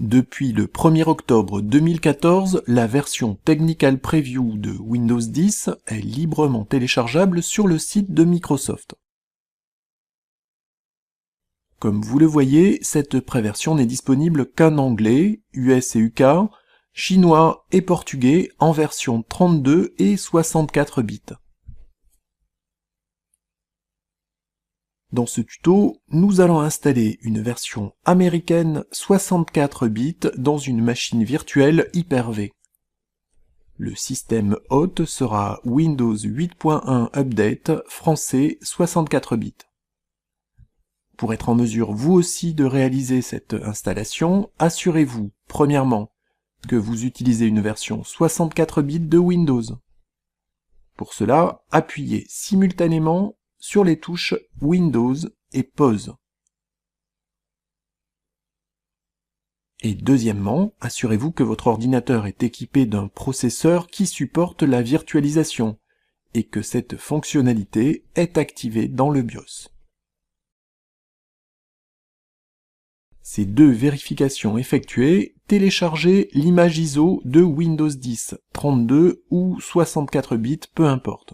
Depuis le 1er octobre 2014, la version Technical Preview de Windows 10 est librement téléchargeable sur le site de Microsoft. Comme vous le voyez, cette préversion n'est disponible qu'en anglais, US et UK, chinois et portugais en version 32 et 64 bits. Dans ce tuto, nous allons installer une version américaine 64 bits dans une machine virtuelle Hyper-V. Le système hôte sera Windows 8.1 Update français 64 bits. Pour être en mesure vous aussi de réaliser cette installation, assurez-vous, premièrement, que vous utilisez une version 64 bits de Windows. Pour cela, appuyez simultanément sur les touches Windows et Pause. Et deuxièmement, assurez-vous que votre ordinateur est équipé d'un processeur qui supporte la virtualisation et que cette fonctionnalité est activée dans le BIOS. Ces deux vérifications effectuées, téléchargez l'image ISO de Windows 10, 32 ou 64 bits, peu importe.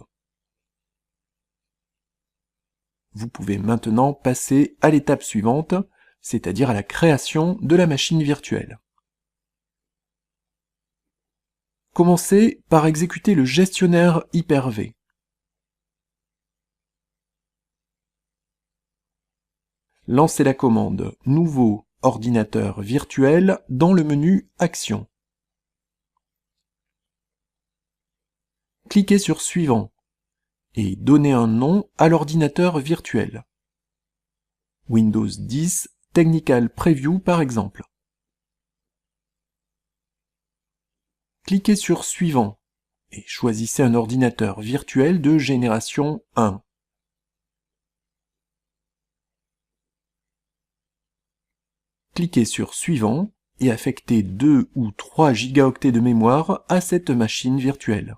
Vous pouvez maintenant passer à l'étape suivante, c'est-à-dire à la création de la machine virtuelle. Commencez par exécuter le gestionnaire Hyper-V. Lancez la commande « Nouveau ordinateur virtuel » dans le menu « Action ». Cliquez sur « Suivant » et donnez un nom à l'ordinateur virtuel. Windows 10 Technical Preview par exemple. Cliquez sur « Suivant » et choisissez un ordinateur virtuel de génération 1. Cliquez sur « Suivant » et affectez 2 ou 3 gigaoctets de mémoire à cette machine virtuelle.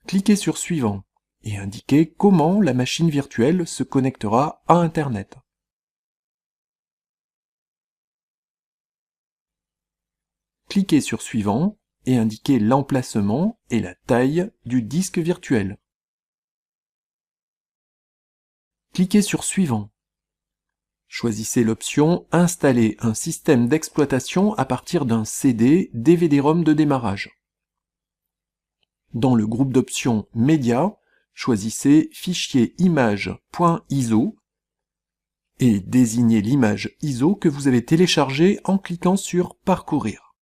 Cliquez sur « Suivant » et indiquez comment la machine virtuelle se connectera à Internet. Cliquez sur « Suivant » et indiquez l'emplacement et la taille du disque virtuel. Cliquez sur « Suivant ». Choisissez l'option « Installer un système d'exploitation à partir d'un CD DVD-ROM de démarrage ». Dans le groupe d'options « Média », choisissez « Fichier image.iso » et désignez l'image ISO que vous avez téléchargée en cliquant sur « Parcourir ».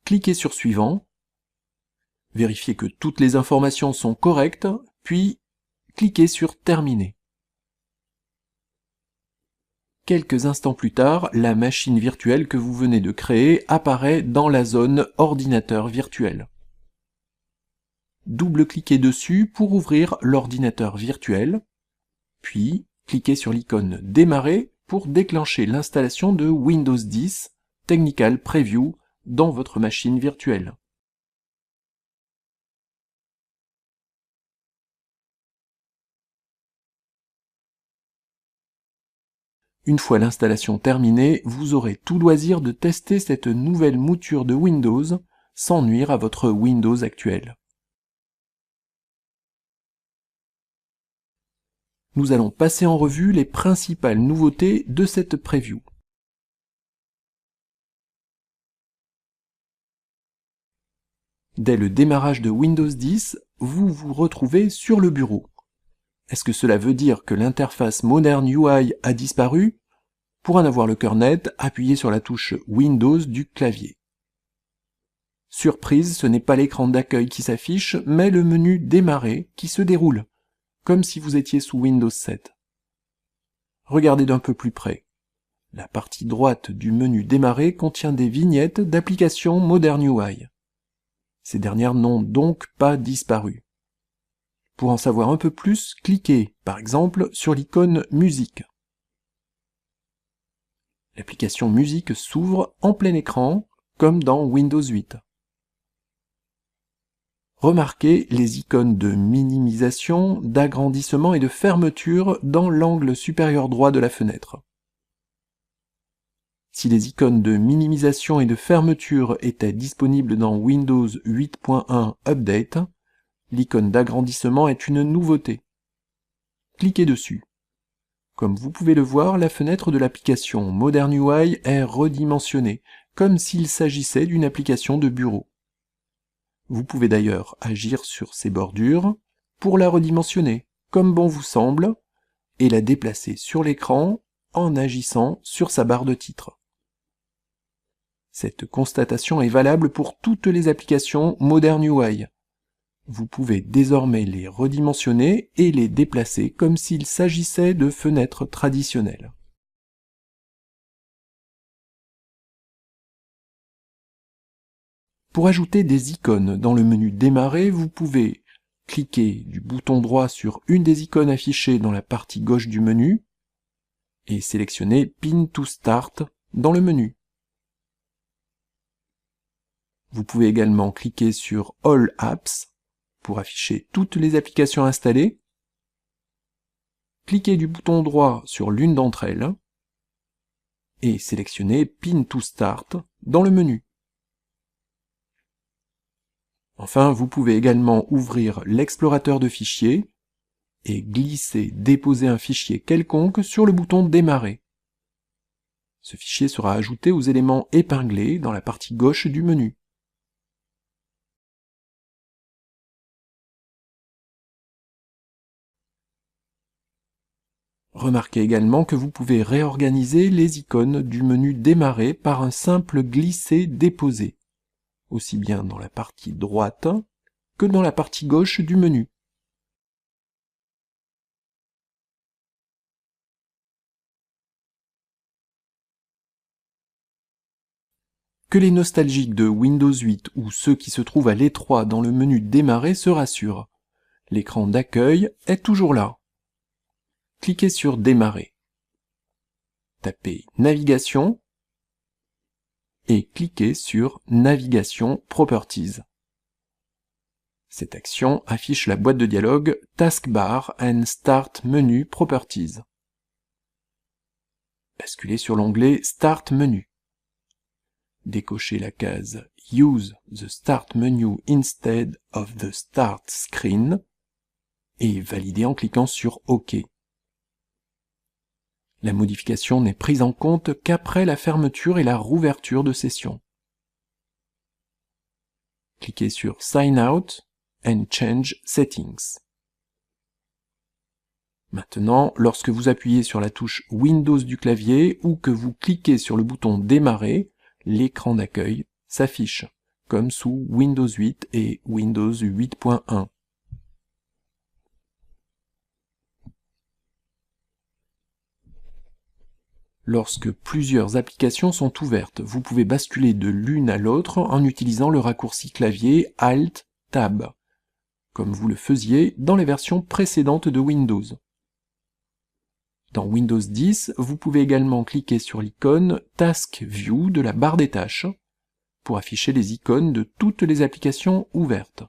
Cliquez sur « Suivant », vérifiez que toutes les informations sont correctes, puis cliquez sur « Terminer ». Quelques instants plus tard, la machine virtuelle que vous venez de créer apparaît dans la zone « Ordinateur virtuel ». Double-cliquez dessus pour ouvrir l'ordinateur virtuel, puis cliquez sur l'icône « Démarrer » pour déclencher l'installation de Windows 10 Technical Preview dans votre machine virtuelle. Une fois l'installation terminée, vous aurez tout loisir de tester cette nouvelle mouture de Windows sans nuire à votre Windows actuel. Nous allons passer en revue les principales nouveautés de cette preview. Dès le démarrage de Windows 10, vous vous retrouvez sur le bureau. Est-ce que cela veut dire que l'interface Modern UI a disparu? Pour en avoir le cœur net, appuyez sur la touche Windows du clavier. Surprise, ce n'est pas l'écran d'accueil qui s'affiche, mais le menu Démarrer qui se déroule, comme si vous étiez sous Windows 7. Regardez d'un peu plus près. La partie droite du menu Démarrer contient des vignettes d'applications Modern UI. Ces dernières n'ont donc pas disparu. Pour en savoir un peu plus, cliquez, par exemple, sur l'icône Musique. L'application Musique s'ouvre en plein écran, comme dans Windows 8. Remarquez les icônes de minimisation, d'agrandissement et de fermeture dans l'angle supérieur droit de la fenêtre. Si les icônes de minimisation et de fermeture étaient disponibles dans Windows 8.1 Update, l'icône d'agrandissement est une nouveauté. Cliquez dessus. Comme vous pouvez le voir, la fenêtre de l'application Modern UI est redimensionnée, comme s'il s'agissait d'une application de bureau. Vous pouvez d'ailleurs agir sur ces bordures pour la redimensionner, comme bon vous semble, et la déplacer sur l'écran en agissant sur sa barre de titre. Cette constatation est valable pour toutes les applications Modern UI. Vous pouvez désormais les redimensionner et les déplacer comme s'il s'agissait de fenêtres traditionnelles. Pour ajouter des icônes dans le menu Démarrer, vous pouvez cliquer du bouton droit sur une des icônes affichées dans la partie gauche du menu et sélectionner Pin to Start dans le menu. Vous pouvez également cliquer sur All Apps pour afficher toutes les applications installées. Cliquez du bouton droit sur l'une d'entre elles et sélectionnez Pin to Start dans le menu. Enfin, vous pouvez également ouvrir l'explorateur de fichiers et déposer un fichier quelconque sur le bouton Démarrer. Ce fichier sera ajouté aux éléments épinglés dans la partie gauche du menu. Remarquez également que vous pouvez réorganiser les icônes du menu Démarrer par un simple glisser-déposer, aussi bien dans la partie droite que dans la partie gauche du menu. Que les nostalgiques de Windows 8 ou ceux qui se trouvent à l'étroit dans le menu Démarrer se rassurent. L'écran d'accueil est toujours là. Cliquez sur Démarrer. Tapez Navigation et cliquez sur Navigation Properties. Cette action affiche la boîte de dialogue Taskbar and Start Menu Properties. Basculez sur l'onglet Start Menu. Décochez la case Use the Start Menu instead of the Start Screen et validez en cliquant sur OK. La modification n'est prise en compte qu'après la fermeture et la rouverture de session. Cliquez sur Sign Out and Change Settings. Maintenant, lorsque vous appuyez sur la touche Windows du clavier ou que vous cliquez sur le bouton Démarrer, l'écran d'accueil s'affiche, comme sous Windows 8 et Windows 8.1. Lorsque plusieurs applications sont ouvertes, vous pouvez basculer de l'une à l'autre en utilisant le raccourci clavier Alt-Tab, comme vous le faisiez dans les versions précédentes de Windows. Dans Windows 10, vous pouvez également cliquer sur l'icône Task View de la barre des tâches pour afficher les icônes de toutes les applications ouvertes.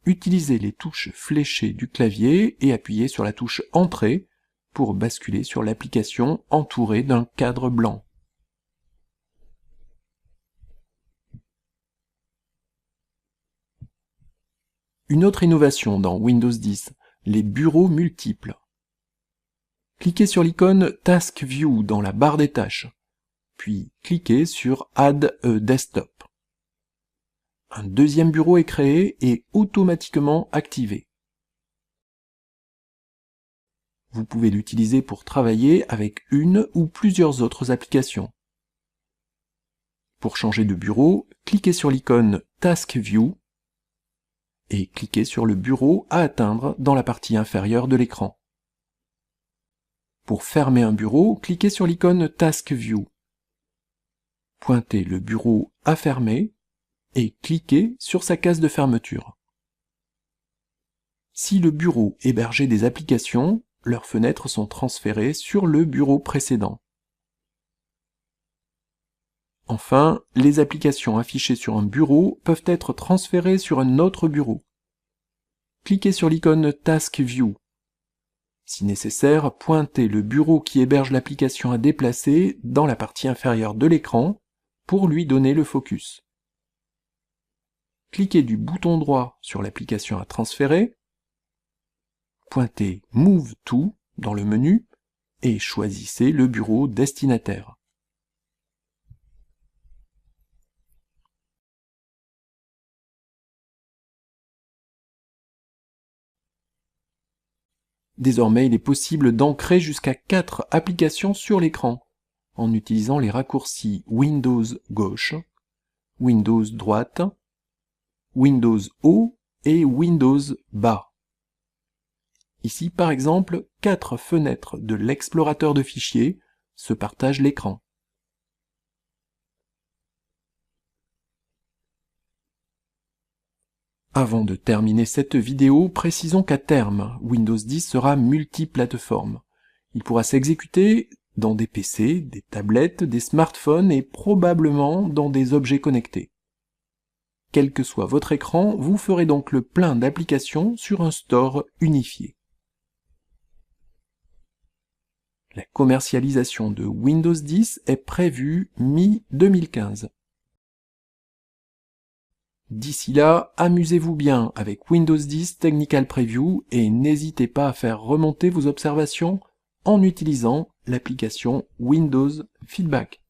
Utilisez les touches fléchées du clavier et appuyez sur la touche Entrée pour basculer sur l'application entourée d'un cadre blanc. Une autre innovation dans Windows 10, les bureaux multiples. Cliquez sur l'icône Task View dans la barre des tâches, puis cliquez sur Add a Desktop. Un deuxième bureau est créé et automatiquement activé. Vous pouvez l'utiliser pour travailler avec une ou plusieurs autres applications. Pour changer de bureau, cliquez sur l'icône Task View et cliquez sur le bureau à atteindre dans la partie inférieure de l'écran. Pour fermer un bureau, cliquez sur l'icône Task View. Pointez le bureau à fermer et cliquez sur sa case de fermeture. Si le bureau hébergeait des applications, leurs fenêtres sont transférées sur le bureau précédent. Enfin, les applications affichées sur un bureau peuvent être transférées sur un autre bureau. Cliquez sur l'icône Task View. Si nécessaire, pointez le bureau qui héberge l'application à déplacer dans la partie inférieure de l'écran pour lui donner le focus. Cliquez du bouton droit sur l'application à transférer, pointez Move to dans le menu et choisissez le bureau destinataire. Désormais, il est possible d'ancrer jusqu'à 4 applications sur l'écran en utilisant les raccourcis Windows gauche, Windows droite, Windows haut et Windows bas. Ici, par exemple, 4 fenêtres de l'explorateur de fichiers se partagent l'écran. Avant de terminer cette vidéo, précisons qu'à terme, Windows 10 sera multiplateforme. Il pourra s'exécuter dans des PC, des tablettes, des smartphones et probablement dans des objets connectés. Quel que soit votre écran, vous ferez donc le plein d'applications sur un store unifié. La commercialisation de Windows 10 est prévue mi-2015. D'ici là, amusez-vous bien avec Windows 10 Technical Preview et n'hésitez pas à faire remonter vos observations en utilisant l'application Windows Feedback.